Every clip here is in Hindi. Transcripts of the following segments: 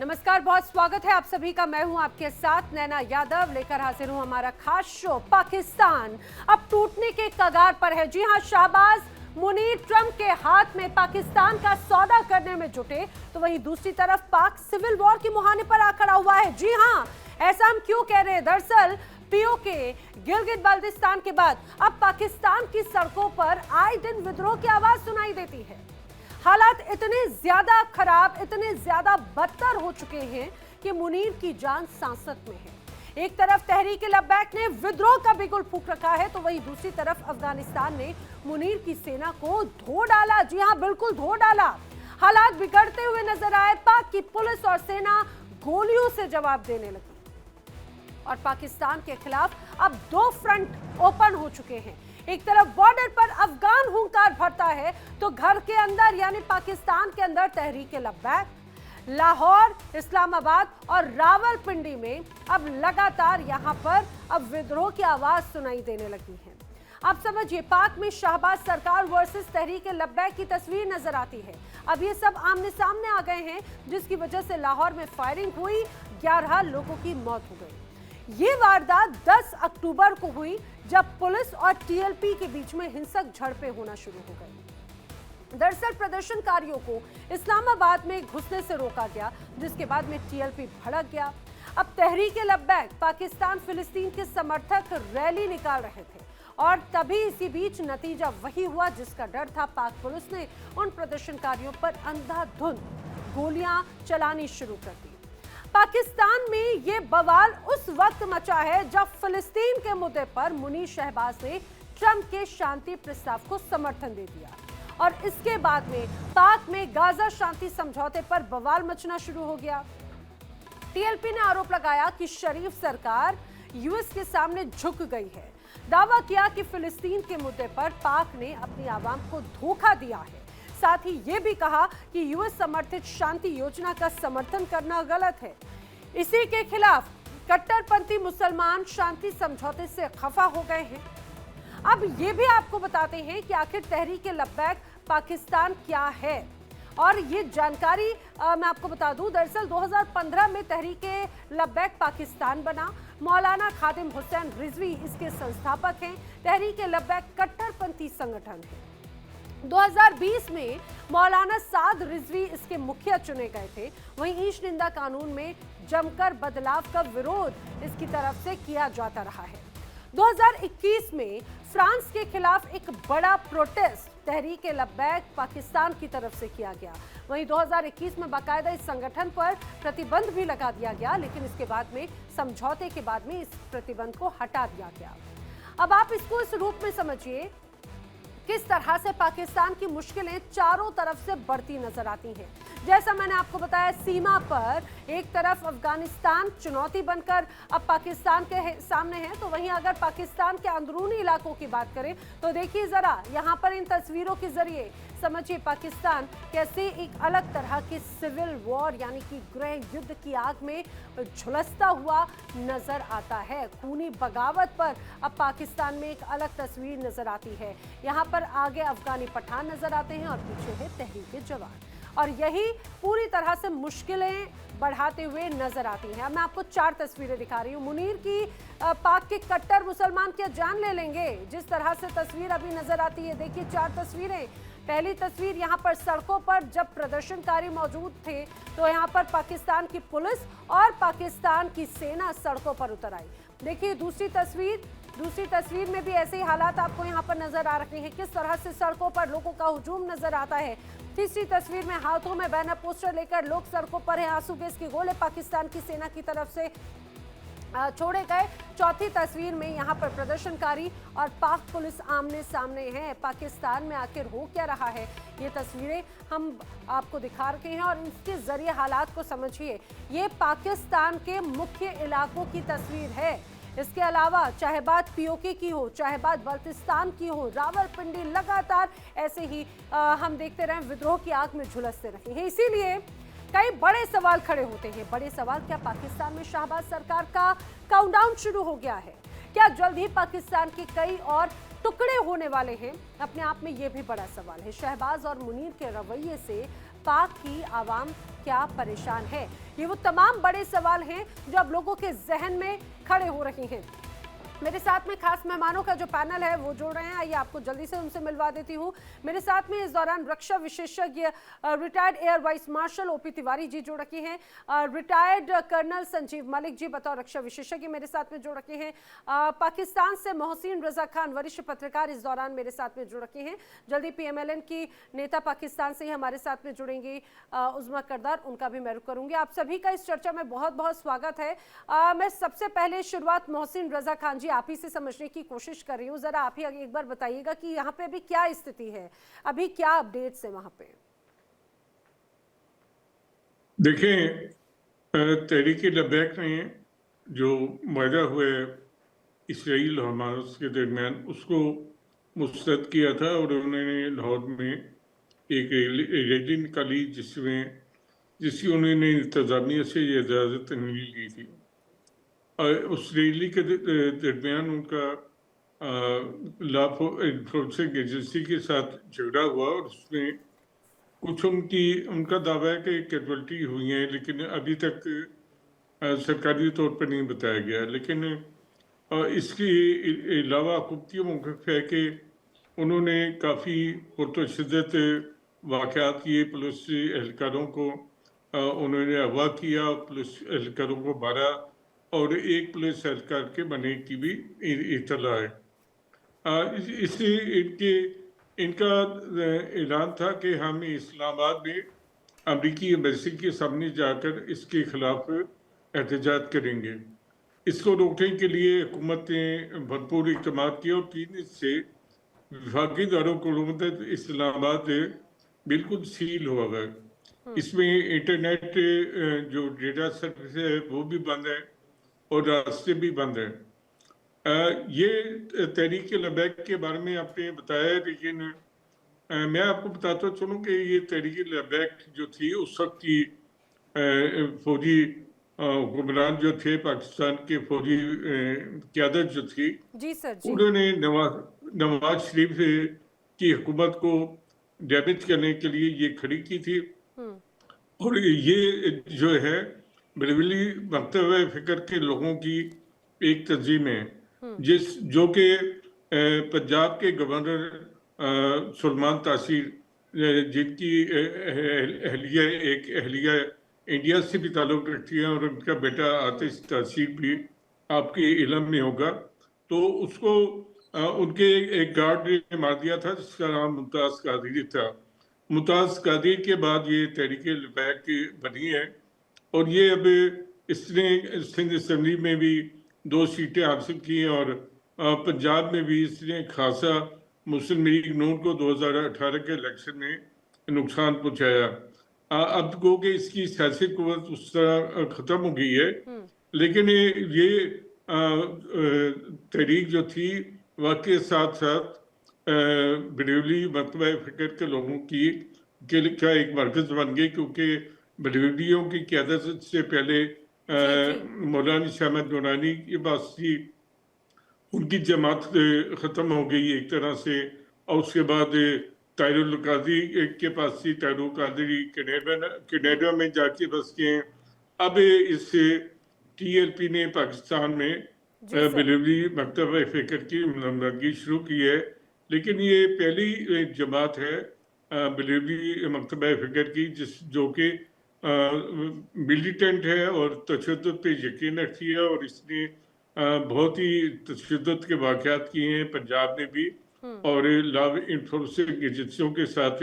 नमस्कार, बहुत स्वागत है आप सभी का। मैं हूं आपके साथ नैना यादव, लेकर हाजिर हूं हमारा खास शो। पाकिस्तान अब टूटने के कगार पर है। जी हां, शहबाज मुनीर ट्रंप के हाथ में पाकिस्तान का सौदा करने में जुटे, तो वहीं दूसरी तरफ पाक सिविल वॉर की मुहाने पर आ खड़ा हुआ है। जी हां, ऐसा हम क्यों कह रहे हैं? दरअसल पीओके गिलगित बाल्टिस्तान के बाद अब पाकिस्तान की सड़कों पर आए दिन विद्रोह की आवाज सुनाई देती है। हालात इतने ज्यादा खराब, इतने ज्यादा बदतर हो चुके हैं कि मुनीर की जान सांसत में है। एक तरफ तहरीक लब्बैक ने विद्रोह का बिगुल फूंक रखा है, तो वहीं दूसरी तरफ अफगानिस्तान ने मुनीर की सेना को धो डाला। जी हां, बिल्कुल धो डाला। हालात बिगड़ते हुए नजर आए। पाक की पुलिस और सेना गोलियों से जवाब देने लगी और पाकिस्तान के खिलाफ अब दो फ्रंट ओपन हो चुके हैं। एक तरफ बॉर्डर पर अफगान हुंकार भरता है, तो घर के अंदर यानी पाकिस्तान के अंदर तहरीक लब्बैक, लाहौर, इस्लामाबाद और रावलपिंडी में अब लगातार यहां पर अब विद्रोह की आवाज सुनाई देने लगी है। आप समझिए, पाक में शहबाज सरकार वर्सेस तहरीक लब्बैक की तस्वीर नजर आती है। अब ये सब आमने सामने आ गए हैं, जिसकी वजह से लाहौर में फायरिंग हुई, 11 लोगों की मौत हो गई। ये वारदात 10 अक्टूबर को हुई, जब पुलिस और टीएलपी के बीच में हिंसक झड़पें होना शुरू हो गई। दरअसल प्रदर्शनकारियों को इस्लामाबाद में घुसने से रोका गया, जिसके बाद में टीएलपी भड़क गया। अब तहरीक लब्बैक पाकिस्तान फिलिस्तीन के समर्थक रैली निकाल रहे थे और तभी इसी बीच नतीजा वही हुआ जिसका डर था। पाक पुलिस ने उन प्रदर्शनकारियों पर अंधाधुंध गोलियां चलानी शुरू कर दी। पाकिस्तान में ये बवाल उस वक्त मचा है जब फिलिस्तीन के मुद्दे पर मुनीर शहबाज ने ट्रंप के शांति प्रस्ताव को समर्थन दे दिया और इसके बाद में पाक में गाजा शांति समझौते पर बवाल मचना शुरू हो गया। टीएलपी ने आरोप लगाया कि शरीफ सरकार यूएस के सामने झुक गई है। दावा किया कि फिलिस्तीन के मुद्दे पर पाक ने अपनी आवाम को धोखा दिया है। साथ ही ये भी कहा कि यूएस समर्थित शांति योजना का समर्थन करना गलत है। इसी के खिलाफ कट्टरपंथी मुसलमान शांति समझौते से खफा हो गए हैं। अब ये भी आपको बताते हैं कि आखिर तहरीक लब्बैक पाकिस्तान क्या है, और ये जानकारी मैं आपको बता दूं। दरअसल 2015 में तहरीक लब्बैक पाकिस्तान बना। मौलाना खादिम हुसैन रिजवी इसके संस्थापक हैं। तहरीक लब्बैक कट्टरपंथी संगठन है। 2020 में मौलाना साद रिजवी इसके मुखिया चुने गए थे। वहीं ईश निंदा कानून में जमकर बदलाव का विरोध इसकी तरफ से किया जाता रहा है। 2021 में फ्रांस के खिलाफ एक बड़ा प्रोटेस्ट तहरीक लब्बैक पाकिस्तान की तरफ से किया गया। वहीं 2021 में बाकायदा इस संगठन पर प्रतिबंध भी लगा दिया गया, लेकिन इसके बाद में समझौते के बाद में इस प्रतिबंध को हटा दिया गया। अब आप इसको इस रूप में समझिए, किस तरह से पाकिस्तान की मुश्किलें चारों तरफ से बढ़ती नजर आती हैं। जैसा मैंने आपको बताया, सीमा पर एक तरफ अफगानिस्तान चुनौती बनकर अब पाकिस्तान के सामने है, तो वहीं अगर पाकिस्तान के अंदरूनी इलाकों की बात करें तो देखिए जरा यहाँ पर इन तस्वीरों के जरिए समझिए पाकिस्तान कैसे एक अलग तरह की सिविल वॉर यानी कि गृह युद्ध की आग में झुलसता हुआ नजर आता है। खूनी बगावत पर अब पाकिस्तान में एक अलग तस्वीर नजर आती है। यहाँ पर आगे अफगानी पठान नजर आते हैं और पीछे है तहरीक जवान, और यही पूरी तरह से मुश्किलें बढ़ाते हुए नजर आती हैं। अब मैं आपको 4 तस्वीरें दिखा रही हूँ। मुनीर की पाक के कट्टर मुसलमान क्या जान ले लेंगे, जिस तरह से तस्वीर अभी नजर आती है। देखिए 4 तस्वीरें। पहली तस्वीर यहाँ पर सड़कों पर जब प्रदर्शनकारी मौजूद थे, तो यहाँ पर पाकिस्तान की पुलिस और पाकिस्तान की सेना सड़कों पर उतर आई। देखिए दूसरी तस्वीर में भी ऐसे ही हालात आपको यहाँ पर नजर आ रहे हैं, किस तरह से सड़कों पर लोगों का हुजूम नजर आता है। तीसरी तस्वीर में हाथों में बैनर पोस्टर लेकर लोग सड़कों पर हैं। आंसू गैस के गोले पाकिस्तान की सेना की तरफ से छोड़े गए। चौथी तस्वीर में यहाँ पर प्रदर्शनकारी और पाक पुलिस आमने सामने हैं। पाकिस्तान में आखिर हो क्या रहा है, ये तस्वीरें हम आपको दिखा रहे हैं और इसके जरिए हालात को समझिए। ये पाकिस्तान के मुख्य इलाकों की तस्वीर है। इसके अलावा चाहे बात पीओके की हो, चाहे बात बाल्टिस्तान की हो, रावलपिंडी लगातार ऐसे ही हम देखते रहे विद्रोह की आग में झुलसते रहे हैं। इसीलिए कई बड़े सवाल खड़े होते हैं। बड़े सवाल, क्या पाकिस्तान में शहबाज सरकार का काउंटडाउन शुरू हो गया है? क्या जल्द ही पाकिस्तान के कई और टुकड़े होने वाले हैं? अपने आप में यह भी बड़ा सवाल है। शहबाज और मुनीर के रवैये से पाक की आवाम क्या परेशान है? ये वो तमाम बड़े सवाल हैं जो अब लोगों के जहन में खड़े हो रहे हैं। मेरे साथ में खास मेहमानों का जो पैनल है वो जुड़ रहे हैं, आइए आपको जल्दी से उनसे मिलवा देती हूँ। मेरे साथ में इस दौरान रक्षा विशेषज्ञ retired air vice marshal OP Tiwari ji जुड़ रखे हैं, रिटायर्ड कर्नल संजीव मलिक जी बतौर रक्षा विशेषज्ञ मेरे साथ में जुड़ रखे हैं, पाकिस्तान से मोहसिन रजा खान वरिष्ठ पत्रकार इस दौरान मेरे साथ में जुड़ रखे हैं, जल्दी PMLN की नेता पाकिस्तान से ही हमारे साथ में जुड़ेंगी उज़मा करदार, उनका भी मैं रुख करूंगी। आप सभी का इस चर्चा में बहुत बहुत स्वागत है। मैं सबसे पहले शुरुआत मोहसिन रजा खान जी आप ही से समझने की कोशिश कर रही हूँ, जरा आप ही एक बार बताइएगा कि यहाँ पे अभी क्या स्थिति है, अभी क्या अपडेट्स है वहां पे? देखें, तहरीक लबैक ने जो वायदा हुए इसराइल हमास के दरमियान उसको मुस्तरद किया था और उन्होंने लाहौर में एक रैली निकाली जिसकी उन्होंने इंतजामिया से ये इजाज़त नहीं ली थी। उस रैली के दरमियान उनका लॉ इन्फोर्सिंग एजेंसी के साथ झगड़ा हुआ और उसमें कुछ उनका दावा है कि कैजुअल्टी हुई है, लेकिन अभी तक सरकारी तौर पर नहीं बताया गया। लेकिन इसके अलावा हुकूमती मौक़िफ़ है कि उन्होंने काफ़ी पुरतशद्दुद वाक़यात किए, पुलिस एहलकारों को उन्होंने अगवा किया, पुलिस एहलकारों को मारा और एक पुलिस एहलकार के मरने की भी इत्तला है। इससे इनका ऐलान था कि हम इस्लामाबाद में अमरीकी एम्बेसी के सामने जाकर इसके खिलाफ एहतजाज करेंगे। इसको रोकने के लिए हुकूमत ने भरपूर इक़दाम किया और 3 दिन से वफाकी दारुल इस्लामाबाद बिल्कुल सील हुआ है। इसमें इंटरनेट जो डेटा सर्विस है वो भी बंद है और रास्ते भी बंद हैं। ये तहरीक लबैक के बारे में आपने बताया, लेकिन मैं आपको बताता चलूँ कि ये तहरीक लबैक जो थी उस वक्त की फौजी हुक्मरान जो थे, पाकिस्तान के फौजी क़यादत जो थी, जी सर जी। उन्होंने नवाज शरीफ की हुकूमत को डैमेज करने के लिए ये खड़ी की थी। और ये जो है बरेलवी मकतब फ़िक्र के लोगों की एक तंजीम है जो कि पंजाब के गवर्नर सुलेमान तासीर जिनकी अहलिया इंडिया से भी ताल्लुक़ रखती है और उनका बेटा आतिश तासीर भी आपके इल्म में होगा, तो उसको उनके एक गार्ड ने मार दिया था जिसका नाम मुमताज़ कादरी था। मुमताज़ कादरी के बाद ये तहरीक लबैक बनी है और ये अब इसने सिंध असम्बली में भी 2 सीटें हासिल की हैं और पंजाब में भी इसने खासा मुस्लिम लीग नून को 2018 के इलेक्शन में नुकसान पहुंचाया। अब को कि इसकी सियासी कुव्वत उस तरह ख़त्म हो गई है, लेकिन ये तहरीक जो थी वाकई साथ साथ बरेलवी मकतबा फ़िक्र के लोगों का एक मरकज़ बन गई, क्योंकि बरेलवियों की क़यादत से पहले मौलाना शाहमद नूरानी के पास थी, उनकी जमात ख़त्म हो गई एक तरह से, और उसके बाद ताहिरुल कादरी के पास थी, ताहिरुल कादरी कनाडा में जाके बस गए हैं। अब इस TLP ने पाकिस्तान में बरेलवी मकतबा फ़िक्र की नुमाइंदगी शुरू की है, लेकिन ये पहली जमात है बरेलवी मकतबा फ़िक्र की जो कि मिलिटेंट है और तशद्दुद पे यकीन रखती है, और इसने बहुत ही तशद्दुद के वाक़यात किए हैं पंजाब में भी, और लॉ इन्फोर्सिंग एजेंसियों के साथ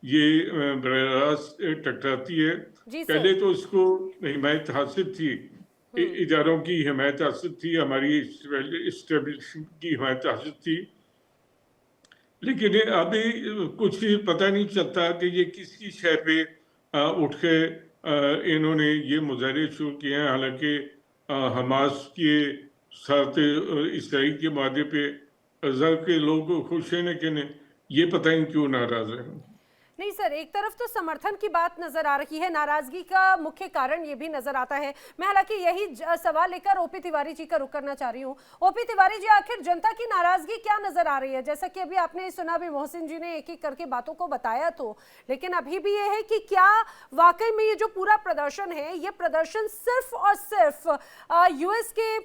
ये बराह रास्त टकराती है। पहले तो इसको हिमायत हासिल थी, इदारों की हिमायत हासिल थी, हमारी इस्टेब्लिशमेंट की हिमायत हासिल थी, लेकिन अभी कुछ पता नहीं चलता कि ये किसकी शय पे उठ के इन्होंने ये मुजाहरे शुरू किए हैं। हालांकि हमास के साथ इसराइल के मादे पे अज़हर के लोग खुश हैं, लेकिन ये पता नहीं क्यों नाराज़ हैं। नहीं सर, एक तरफ तो समर्थन की बात नजर आ रही है, नाराजगी का मुख्य कारण ये भी नजर आता है। मैं हालांकि यही सवाल लेकर ओपी तिवारी जी का रुख करना चाह रही हूँ। ओपी तिवारी जी, आखिर जनता की नाराजगी क्या नजर आ रही है? जैसा कि अभी आपने सुना भी, मोहसिन जी ने एक एक करके बातों को बताया, तो लेकिन अभी भी ये है कि क्या वाकई में ये जो पूरा प्रदर्शन है, ये प्रदर्शन सिर्फ और सिर्फ यूएस के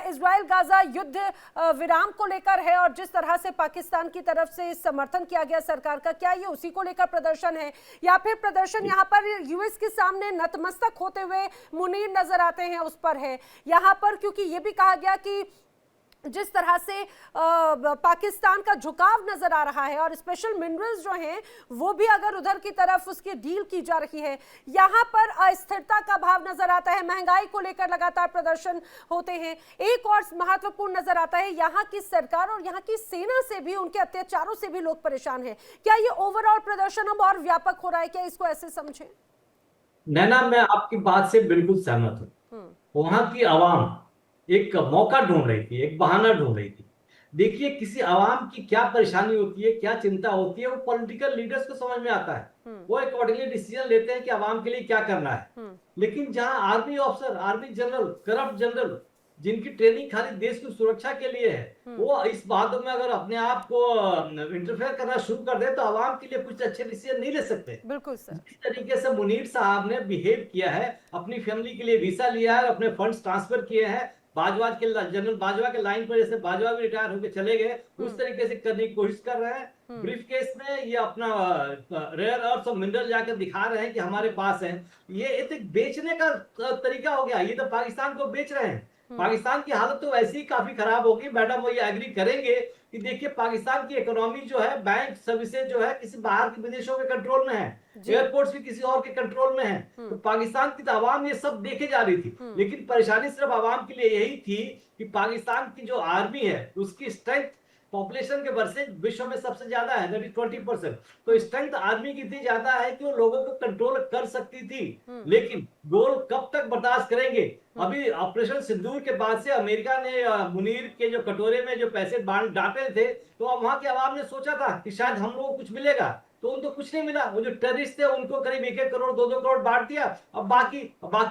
इजराइल गाजा युद्ध विराम को लेकर है, और जिस तरह से पाकिस्तान की तरफ से समर्थन किया गया सरकार का, क्या ये उसी को लेकर प्रदर्शन है, या फिर प्रदर्शन यहाँ पर यूएस के सामने नतमस्तक होते हुए मुनीर नजर आते हैं उस पर है? यहाँ पर क्योंकि ये भी कहा गया कि जिस तरह से पाकिस्तान का झुकाव नजर आ रहा है, और स्पेशल मिनरल्स जो हैं वो भी अगर उधर की तरफ उसकी डील की जा रही है, यहाँ पर अस्थिरता का भाव नजर आता है, महंगाई को लेकर लगातार प्रदर्शन होते हैं। एक और महत्वपूर्ण नजर आता है, यहाँ की सरकार और यहाँ की सेना से भी, उनके अत्याचारों से भी लोग परेशान हैं। क्या ये ओवरऑल प्रदर्शन अब और व्यापक हो रहा है? क्या इसको ऐसे समझें? नैना, मैं आपकी बात से बिल्कुल सहमत हूँ। वहां की आवाम एक मौका ढूंढ रही थी, एक बहाना ढूंढ रही थी। देखिए, किसी आवाम की क्या परेशानी होती है, क्या चिंता होती है, वो पॉलिटिकल लीडर्स को समझ में आता है। वो अकॉर्डिंगली डिसीजन लेते हैं कि आवाम के लिए क्या करना है। लेकिन जहां army officer, army general, corrupt general, जिनकी ट्रेनिंग खाली देश की सुरक्षा के लिए है, वो इस बातों में अगर अपने आप को इंटरफेयर करना शुरू कर दे तो आवाम के लिए कुछ अच्छे डिसीजन नहीं ले सकते। बिल्कुल सर। जिस तरीके से मुनीर साहब ने बिहेव किया है, अपनी फैमिली के लिए वीसा लिया है, अपने फंड्स ट्रांसफर किए हैं, बाजवा के जनरल बाजवा के लाइन पर, जैसे बाजवा भी रिटायर होकर चले गए, उस तरीके से करने की कोशिश कर रहे हैं। ब्रीफ केस में ये अपना रेयर अर्थ और मिनरल जाकर दिखा रहे हैं कि हमारे पास है। ये एक बेचने का तरीका हो गया। ये तो पाकिस्तान को बेच रहे हैं। पाकिस्तान की हालत तो वैसे ही काफी खराब होगी। मैडम वो ये एग्री करेंगे कि देखिए, पाकिस्तान की इकोनॉमी जो है, बैंक सर्विसेज जो है, किसी बाहर के विदेशों के कंट्रोल में है, एयरपोर्ट्स भी किसी और के कंट्रोल में है। तो पाकिस्तान की तो आवाम ये सब देखे जा रही थी। लेकिन परेशानी सिर्फ आवाम के लिए यही थी कि पाकिस्तान की जो आर्मी है, उसकी स्ट्रेंथ पॉपुलेशन के वर्सेज विश्व में सबसे ज्यादा है, 20%। तो स्ट्रेंथ आर्मी की इतनी ज्यादा है कि वो लोगों को कंट्रोल कर सकती थी। लेकिन गोल कब तक बर्दाश्त करेंगे? अभी ऑपरेशन सिंदूर के बाद से अमेरिका ने मुनीर के जो कटोरे में जो पैसे डांटे थे, तो अब वहां के आवाम ने सोचा था कि शायद हम लोगों को कुछ मिलेगा, तो उनको कुछ नहीं मिला। वो जो टेररिस्ट थे उनको करीब 1-1 करोड़ 2-2 करोड़ बांट दिया। अब बाकी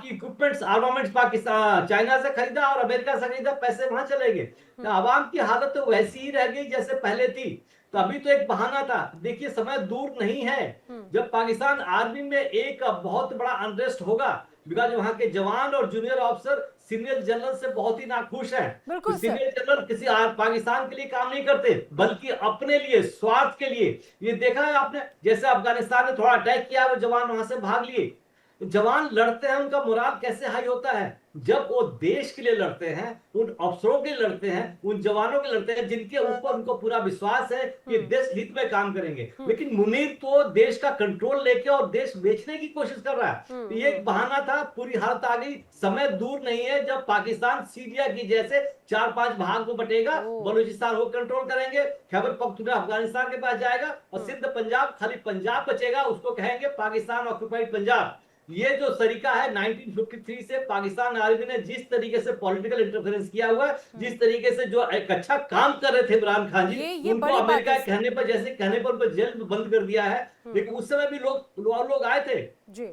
इक्विपमेंट्स, आर्मामेंट्स पाकिस्तान चाइना से खरीदा और अमेरिका से खरीदा, पैसे वहां चले गए। तो आवाम की हालत तो वैसी ही रह गई जैसे पहले थी। तो अभी तो एक बहाना था। देखिए, समय दूर नहीं है जब पाकिस्तान आर्मी में एक बहुत बड़ा अनरेस्ट होगा, बिकॉज वहां के जवान और जूनियर ऑफिसर सीनियर जनरल से बहुत ही नाखुश हैं। तो सीनियर जनरल किसी पाकिस्तान के लिए काम नहीं करते, बल्कि अपने लिए, स्वार्थ के लिए। ये देखा है आपने, जैसे अफगानिस्तान ने थोड़ा अटैक किया, वो जवान वहां से भाग लिए। जवान लड़ते हैं, उनका मोराल कैसे हाई होता है जब वो देश के लिए लड़ते हैं, उन अफसरों के लिए लड़ते हैं, उन जवानों के लड़ते हैं जिनके ऊपर उनको पूरा विश्वास है कि देश हित में काम करेंगे। लेकिन मुनीर तो देश का कंट्रोल लेके और देश बेचने की कोशिश कर रहा है। तो ये एक बहाना था। पूरी हालत आ गई। समय दूर नहीं है जब पाकिस्तान सीरिया की जैसे 4-5 भाग को बटेगा, बलूचिस्तान वो कंट्रोल करेंगे, खैबर पख्तूनख्वा अफगानिस्तान के पास जाएगा, और सिंध पंजाब, खाली पंजाब बचेगा, उसको कहेंगे पाकिस्तान ऑक्युपाइड पंजाब। ये जो तरीका है 1953 से पाकिस्तान आर्मी ने जिस तरीके से पॉलिटिकल इंटरफेरेंस किया हुआ है, जिस तरीके से जो एक अच्छा काम कर रहे थे इमरान खान जी, उनको अमेरिका कहने पर, जैसे कहने पर उनको जेल में बंद कर दिया है। लेकिन उस समय भी लोग आए थे।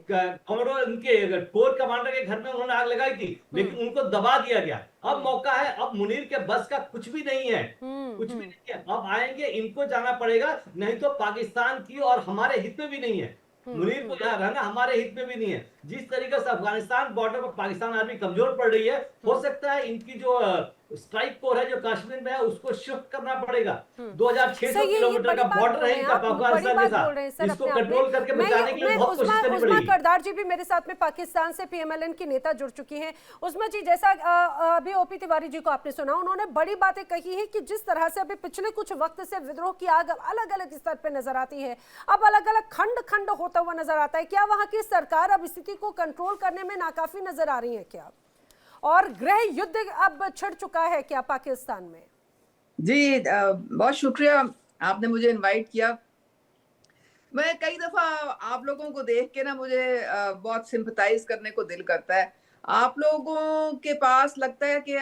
कमांडो, उनके कोर कमांडर के घर में उन्होंने आग लगाई थी, लेकिन उनको दबा दिया गया। अब मौका है। अब मुनीर के बस का कुछ भी नहीं है, कुछ भी नहीं है। अब आएंगे, इनको जाना पड़ेगा, नहीं तो पाकिस्तान की और हमारे हित में भी नहीं है। मुनीर को यहाँ रहना हमारे हित में भी नहीं है। जिस तरीके से अफगानिस्तान बॉर्डर पर पाकिस्तान आर्मी कमजोर पड़ रही है, हो सकता है इनकी जो स्ट्राइक कोर है जो कश्मीर में है, उसको शिफ्ट करना पड़ेगा। 2600 किलोमीटर का बॉर्डर है इनका अफगानिस्तान के साथ, इसको कंट्रोल करके बचाने के लिए बहुत कोशिश करनी पड़ेगी। करदार जी भी मेरे साथ में पाकिस्तान से पीएमएलएन की नेता जुड़ चुकी हैं। उस्मा जी, जैसा अभी ओपी तिवारी जी को आपने सुना, उन्होंने बड़ी बातें कही है कि जिस तरह से अभी पिछले कुछ वक्त से विद्रोह की आग अलग अलग स्तर पर नजर आती है, अब अलग अलग खंड खंड होता हुआ नजर आता है। क्या वहां की सरकार अब स्थिति को कंट्रोल करने में नाकाफी नजर आ रही है क्या? और गृह युद्ध अब छिड़ चुका है क्या पाकिस्तान में? जी, बहुत शुक्रिया आपने मुझे इनवाइट किया। मैं कई दफा आप लोगों को देख के ना मुझे बहुत सिंपथाइज करने को दिल करता है। आप लोगों के पास लगता है कि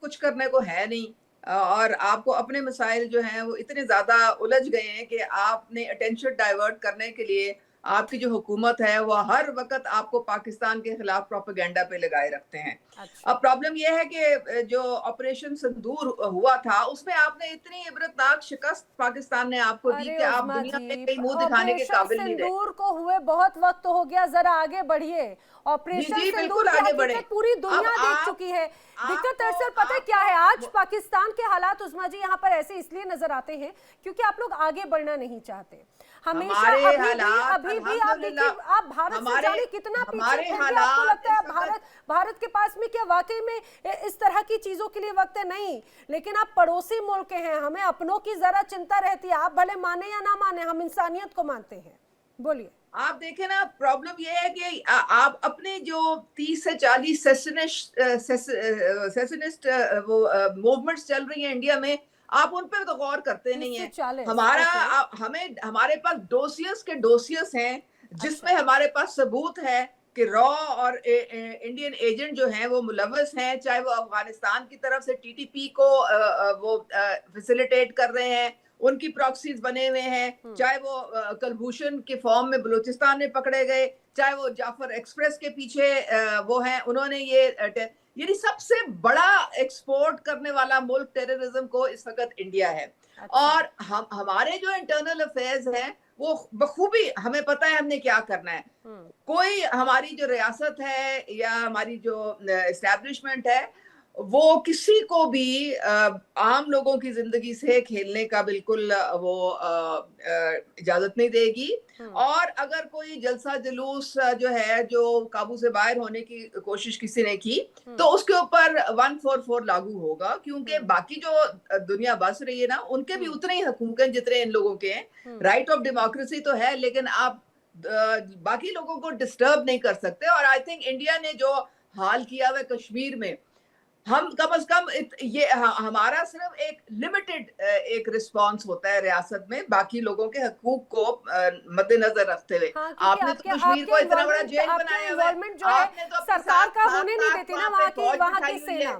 कुछ करने को है नहीं, और आपको अपने मसाइल जो हैं वो इतने ज्यादा उलझ गए हैं कि आपने अटेंशन डाइवर्ट करने के लिए आपकी जो हुकूमत है वो हर वक्त आपको पाकिस्तान के खिलाफ प्रोपेगेंडा पे लगाए रखते हैं। अच्छा। अब प्रॉब्लम यह है कि जो ऑपरेशन सिंदूर हुआ था उसमें आपने इतनी इबरतनाक शिकस्त पाकिस्तान ने आपको दी अरे कि आप उस्मा दुनिया जी, में कहीं मुंह दिखाने के ऑपरेशन काबिल नहीं रहे। सिंदूर को हुए बहुत वक्त हो गया, जरा आगे बढ़िए। जी ऑपरेशन जी सिंदूर बिल्कुल की आगे बढ़े। हकीकत पूरी अब दुनिया देख आप चुकी है। दिक्कत आपको दरअसल पता है क्या है, आज आपको पाकिस्तान के हालात उस्मा जी यहाँ पर ऐसे इसलिए नजर आते हैं क्योंकि आप लोग आगे बढ़ना नहीं चाहते हमेशा। हमारे अभी हालात भी आप देखिए, अल्हम्दुलिल्लाह आप भारत से हमारे जाने कितना पीछे, हमारे फिर भी आपको हालात लगता है इस वक्त भारत के पास में क्या वाकई में इस तरह की चीजों के लिए वक्त है? नहीं, लेकिन आप पड़ोसी मुल्क के हैं, हमें अपनों की जरा चिंता रहती है। आप भले माने या ना माने, हम इंसानियत को मानते हैं। बोलिए। आप देखें ना, प्रॉब्लम ये है कि आप अपने जो 30 से 40 सेशनिस्ट वो मूवमेंट्स चल रही हैं इंडिया में, आप उन पे तो गौर करते 30 नहीं से है। 40, हमारा ओके। हमें हमारे पास डोसियर्स के डोसियर्स हैं जिसमें अच्छा। हमारे पास सबूत है कि रॉ और इंडियन एजेंट जो हैं वो मुलव्वस हैं, चाहे वो अफगानिस्तान की तरफ से टीटीपी को वो फैसिलिटेट कर रहे हैं, उनकी प्रॉक्सीज बने हुए हैं, चाहे वो कलभूषण के फॉर्म में बलूचिस्तान में पकड़े गए, चाहे वो जाफर एक्सप्रेस के पीछे वो हैं, उन्होंने ये यानी सबसे बड़ा एक्सपोर्ट करने वाला मुल्क टेररिज्म को इस वक्त इंडिया है। अच्छा। और हमारे जो इंटरनल अफेयर्स हैं वो बखूबी हमें पता है हमने क्या करना है। कोई हमारी जो रियासत है या हमारी जो एस्टैब्लिशमेंट है वो किसी को भी आम लोगों की जिंदगी से खेलने का बिल्कुल वो इजाजत नहीं देगी। और अगर कोई जलसा जुलूस जो है जो काबू से बाहर होने की कोशिश किसी ने की तो उसके ऊपर 144 लागू होगा, क्योंकि बाकी जो दुनिया बस रही है ना उनके भी उतने ही हकूक हैं जितने इन लोगों के हैं। राइट ऑफ डेमोक्रेसी तो है, लेकिन आप बाकी लोगों को डिस्टर्ब नहीं कर सकते। और आई थिंक इंडिया ने जो हाल किया हुआ कश्मीर में, हम कम से कम ये हमारा सिर्फ एक लिमिटेड एक रिस्पांस होता है रियासत में बाकी लोगों के हकूक को मद्देनजर रखते हुए। हाँ, आपने तो कश्मीर को इतना बड़ा जेल बनाया हुआ है, इन्वॉल्वमेंट जो है आपने तो अपने सरकार साथ का होने नहीं देती ना वहाँ की फौज सेना। बिठाई हुई है।